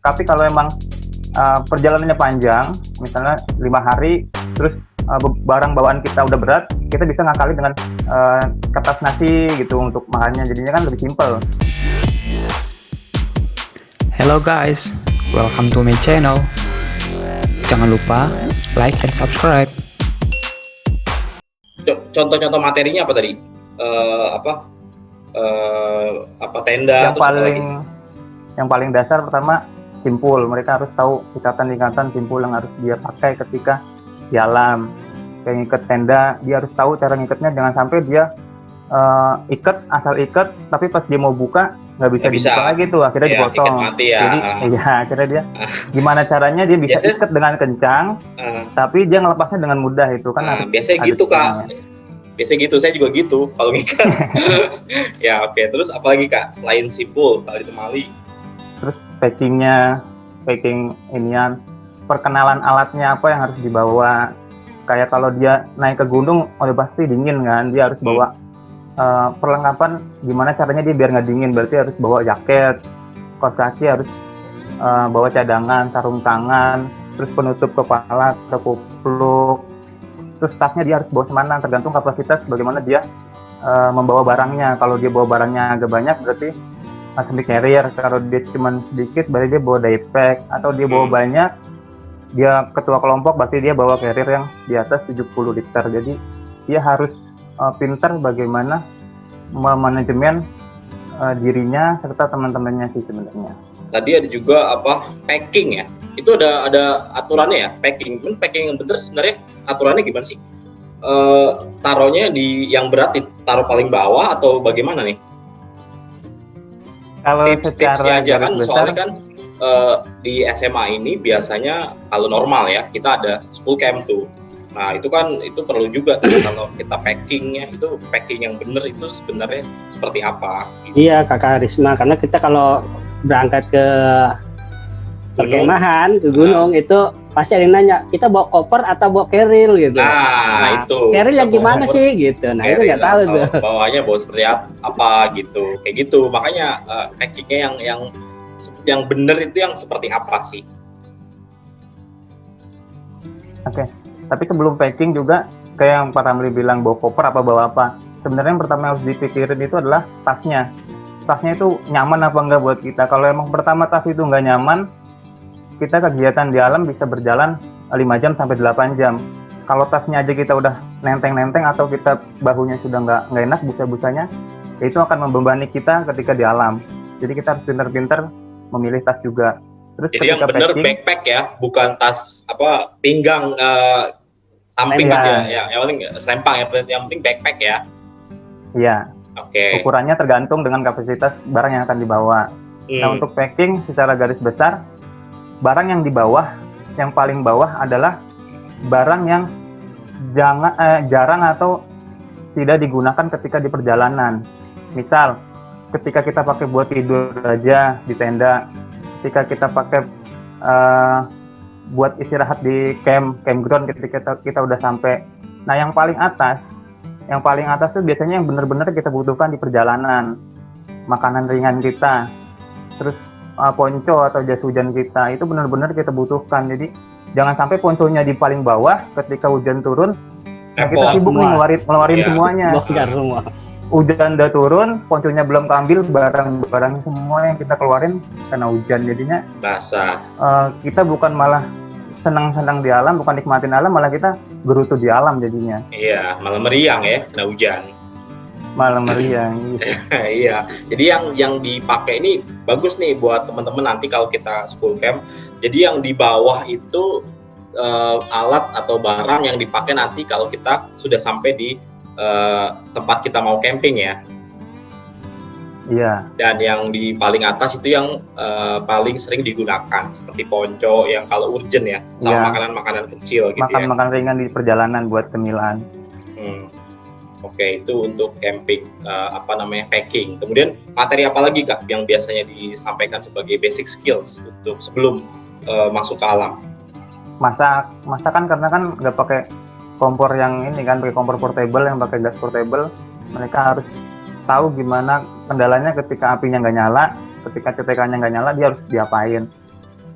Tapi kalau emang perjalanannya panjang, misalnya 5 hari, terus barang bawaan kita udah berat, kita bisa ngakali dengan kertas nasi gitu untuk makannya, jadinya kan lebih simpel. Hello guys, welcome to my channel. Jangan lupa like and subscribe. Contoh-contoh materinya apa tadi? Tenda Yang terus yang paling dasar pertama simpul. Mereka harus tahu ikatan-ikatan simpul yang harus dia pakai ketika di alam. Kayak ngikat tenda, dia harus tahu cara ngikatnya, jangan sampai dia asal ikat, tapi pas dia mau buka nggak bisa dibuka lagi tuh, akhirnya dipotong. Mati ya. Jadi akhirnya dia gimana caranya dia bisa ikat dengan kencang, tapi dia ngelepasnya dengan mudah, itu kan. Biasanya gitu Kak. Biasanya gitu, saya juga gitu kalau ngikat. Ya oke. Terus apalagi Kak selain simpul, tali temali? Terus packing inian, perkenalan alatnya apa yang harus dibawa. Kayak kalau dia naik ke gunung, udah pasti dingin kan, dia harus bawa perlengkapan. Gimana caranya dia biar nggak dingin, berarti harus bawa jaket, kaos kaki, harus bawa cadangan, sarung tangan, terus penutup kepala atau kupluk. Terus tasnya dia harus bawa semana, tergantung kapasitas bagaimana dia membawa barangnya. Kalau dia bawa barangnya agak banyak, berarti masih di carrier. Kalau dia cuma sedikit, berarti dia bawa daypack. Atau dia bawa banyak, dia ketua kelompok, berarti dia bawa carrier yang di atas 70 liter. Jadi dia harus pintar bagaimana memanajemen dirinya serta teman-temannya sih sebenarnya. Tadi ada juga packing ya. Itu ada aturannya ya, packing yang bener sebenarnya aturannya gimana sih? Taruhnya di yang berat ditaruh paling bawah atau bagaimana nih? Kalau tipsnya aja kan, soalnya kan di SMA ini biasanya kalau normal ya kita ada school camp tuh. Nah itu kan perlu juga tuh, kalau kita packingnya itu packing yang bener itu sebenarnya seperti apa? Gitu. Iya Kakak Risma, karena kita kalau berangkat ke perkemahan ke gunung itu pasti ada yang nanya, kita bawa koper atau bawa keril gitu. Nah itu keril yang gimana sih gitu. Nah itu nggak tahu tuh. Bawahnya bawa seperti apa gitu, kayak gitu. Makanya packingnya yang bener itu yang seperti apa sih? Oke. Tapi sebelum packing juga, kayak yang Pak Ramli bilang, bawa koper apa bawa apa. Sebenarnya yang pertama yang harus dipikirin itu adalah tasnya. Tasnya itu nyaman apa enggak buat kita. Kalau emang pertama tas itu nggak nyaman, kita kegiatan di alam bisa berjalan 5 jam sampai 8 jam. Kalau tasnya aja kita udah nenteng-nenteng atau kita bahunya sudah nggak enak busa-busanya, ya itu akan membebani kita ketika di alam. Jadi kita harus pintar-pintar memilih tas juga. Terus jadi yang benar backpack ya, bukan tas pinggang samping aja ya. Yang penting selempang ya, yang penting backpack ya. Iya. Oke. Ukurannya tergantung dengan kapasitas barang yang akan dibawa. Nah untuk packing secara garis besar, barang yang di bawah, yang paling bawah adalah barang yang jarang atau tidak digunakan ketika di perjalanan. Misal, ketika kita pakai buat tidur aja di tenda, ketika kita pakai buat istirahat di campground ketika kita udah sampai. Nah yang paling atas tuh biasanya yang benar-benar kita butuhkan di perjalanan. Makanan ringan kita, terus ponco atau jas hujan kita, itu benar-benar kita butuhkan. Jadi jangan sampai ponconya di paling bawah, ketika hujan turun, nah kita sibuk nih ngeluarin semuanya. Semua. Hujan udah turun, ponconya belum keambil, barang-barang semua yang kita keluarin karena hujan, jadinya basah. Kita bukan malah senang-senang di alam, bukan nikmatin alam, malah kita gerutu di alam jadinya. Iya, malah meriang ya, kena hujan. Malah meriang. Gitu. Iya, jadi yang dipakai ini bagus nih buat teman-teman nanti kalau kita school camp. Jadi yang di bawah itu alat atau barang yang dipakai nanti kalau kita sudah sampai di tempat kita mau camping ya. Iya. Dan yang di paling atas itu yang paling sering digunakan, seperti ponco yang kalau urgent ya, sama makanan-makanan kecil gitu. Makan ringan di perjalanan buat cemilan. Oke, itu untuk camping, packing. Kemudian materi apa lagi Kak yang biasanya disampaikan sebagai basic skills untuk sebelum masuk ke alam? Masak kan, karena kan nggak pakai kompor yang ini kan, pakai kompor portable yang pakai gas portable. Mereka harus tahu gimana kendalanya ketika apinya nggak nyala, ketika CTK-nya nggak nyala, dia harus diapain.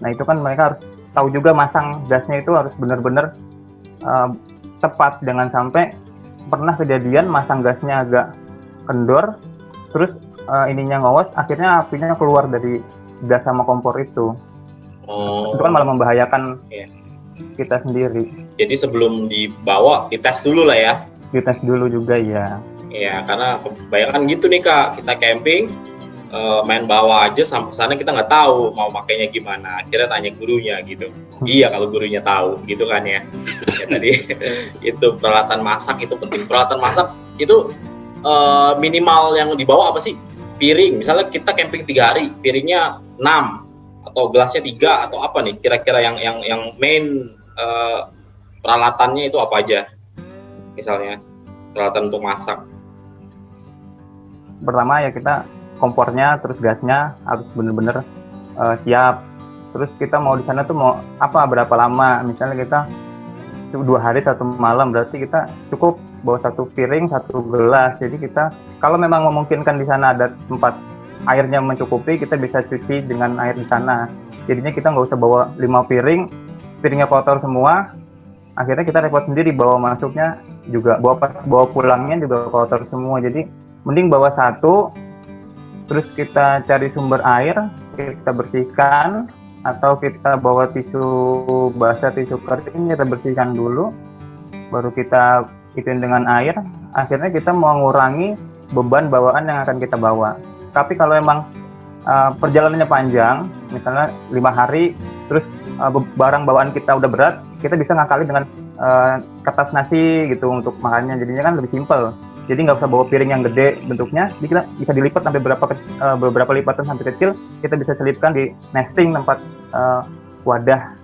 Nah itu kan mereka harus tahu juga masang gasnya itu harus benar-benar tepat, jangan sampai pernah kejadian masang gasnya agak kendor, terus ininya ngowos, akhirnya apinya keluar dari gas sama kompor itu. Itu kan malah membahayakan kita sendiri. Jadi sebelum dibawa dites dulu lah ya. Dites dulu juga ya. Iya, karena kebanyakan gitu nih Kak, kita camping main bawa aja sampai sana kita nggak tahu mau makainya gimana. Akhirnya tanya gurunya gitu. Iya kalau gurunya tahu gitu kan ya. Ya tadi itu peralatan masak itu penting. Peralatan masak itu minimal yang dibawa apa sih? Piring. Misalnya kita camping 3 hari, piringnya 6 atau gelasnya 3 atau apa nih? Kira-kira yang main peralatannya itu apa aja? Misalnya peralatan untuk masak. Pertama ya kita kompornya, terus gasnya harus benar-benar siap. Terus kita mau di sana tuh mau apa, berapa lama? Misalnya kita 2 hari 1 malam, berarti kita cukup bawa 1 piring 1 gelas. Jadi kita kalau memang memungkinkan di sana ada tempat airnya mencukupi, kita bisa cuci dengan air di sana. Jadinya kita nggak usah bawa 5 piring, piringnya kotor semua. Akhirnya kita repot sendiri, bawa masuknya juga, bawa pulangnya juga kotor semua. Jadi mending bawa 1, terus kita cari sumber air, kita bersihkan, atau kita bawa tisu basah, tisu kering, kita bersihkan dulu, baru kita ituin dengan air. Akhirnya kita mengurangi beban bawaan yang akan kita bawa. Tapi kalau emang perjalanannya panjang, misalnya 5 hari, terus barang bawaan kita udah berat, kita bisa ngakali dengan kertas nasi gitu untuk makannya. Jadinya kan lebih simpel. Jadi nggak usah bawa piring yang gede bentuknya, jadi kita bisa dilipat sampai beberapa lipatan sampai kecil, kita bisa selipkan di nesting tempat wadah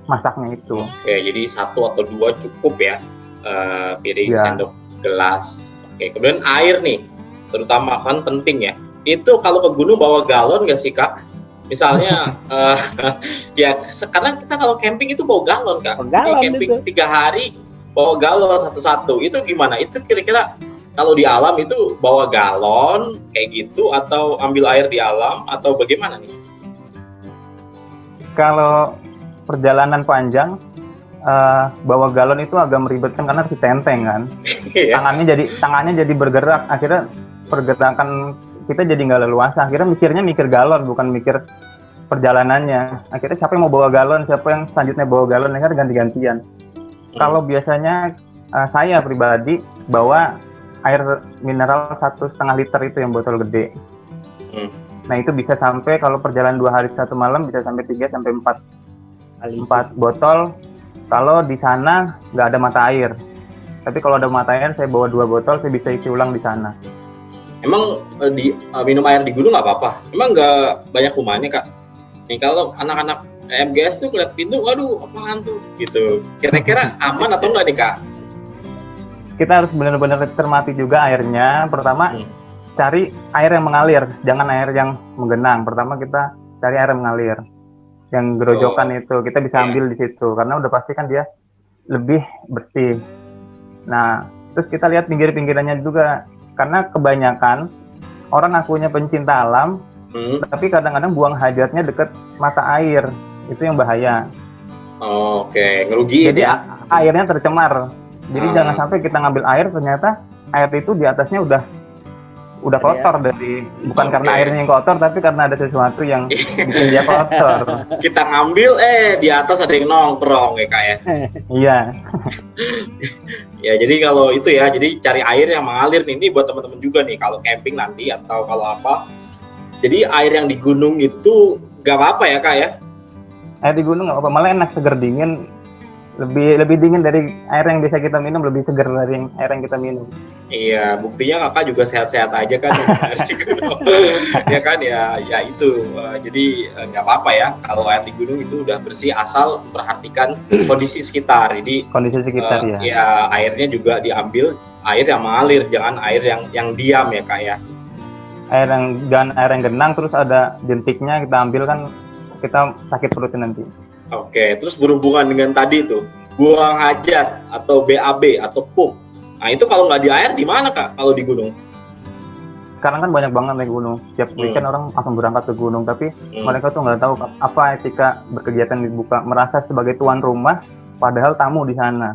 masaknya itu. Oke, jadi 1 atau 2 cukup ya, piring, sendok, gelas. Oke, kemudian air nih, terutama kan penting ya. Itu kalau ke gunung bawa galon nggak sih Kak? Misalnya, ya sekarang kita kalau camping itu bawa galon Kak. Galon camping itu. 3 hari bawa galon satu-satu. Itu gimana? Itu kira-kira kalau di alam itu bawa galon kayak gitu atau ambil air di alam atau bagaimana nih? Kalau perjalanan panjang, bawa galon itu agak meribetkan karena harus ditenteng kan. Tangannya jadi bergerak, akhirnya pergerakan kita jadi nggak leluasa. Akhirnya mikir galon, bukan mikir perjalanannya. Akhirnya siapa yang mau bawa galon, siapa yang selanjutnya bawa galon, akhirnya ganti-gantian. Kalau biasanya saya pribadi bawa air mineral 1,5 liter itu yang botol gede. Nah itu bisa sampai, kalau perjalanan 2 hari 1 malam bisa sampai 3 sampai 4 botol. Kalau di sana nggak ada mata air. Tapi kalau ada mata air, saya bawa 2 botol, saya bisa isi ulang di sana. Emang minum air di gunung nggak apa-apa? Emang nggak banyak kumannya Kak? Nih kalau anak-anak MGS tuh lihat pintu, waduh apaan tuh gitu. Kira-kira aman atau nggak nih Kak? Kita harus benar-benar cermati juga airnya. Pertama, cari air yang mengalir, jangan air yang menggenang. Pertama kita cari air yang mengalir, yang gerojokan itu kita bisa ambil di situ, karena udah pasti kan dia lebih bersih. Nah, terus kita lihat pinggir-pinggirannya juga, karena kebanyakan orang akunya pencinta alam, tapi kadang-kadang buang hajatnya deket mata air, itu yang bahaya. Oke, ngerugiin. Jadi ya? airnya tercemar. Jadi jangan sampai kita ngambil air, ternyata air itu di atasnya udah kotor dari, bukan karena airnya yang kotor, tapi karena ada sesuatu yang bikin dia kotor. Kita ngambil, di atas ada yang nongkrong ya Kak ya. Iya. Ya jadi kalau itu ya, jadi cari air yang mengalir nih. Ini buat teman-teman juga nih kalau camping nanti atau kalau apa. Jadi air yang di gunung itu gak apa-apa ya Kak ya? Air di gunung nggak apa-apa, malah enak, seger, dingin. Lebih dingin dari air yang bisa kita minum, lebih segar dari air yang kita minum. Iya, buktinya Kakak juga sehat-sehat aja kan. Ya kan ya itu. Jadi nggak apa-apa ya kalau air di gunung itu udah bersih, asal memperhatikan kondisi sekitar. Jadi kondisi sekitar ya. Ya airnya juga diambil air yang mengalir, jangan air yang diam ya Kak ya. Jangan air yang genang terus ada jentiknya, kita ambil kan kita sakit perutnya nanti. Oke, terus berhubungan dengan tadi tuh buang hajat atau BAB atau pup. Nah itu kalau nggak di air di mana Kak kalau di gunung? sekarang kan banyak banget naik gunung. Setiap weekend orang langsung berangkat ke gunung, tapi mereka tuh nggak tahu apa etika berkegiatan dibuka, merasa sebagai tuan rumah, padahal tamu di sana.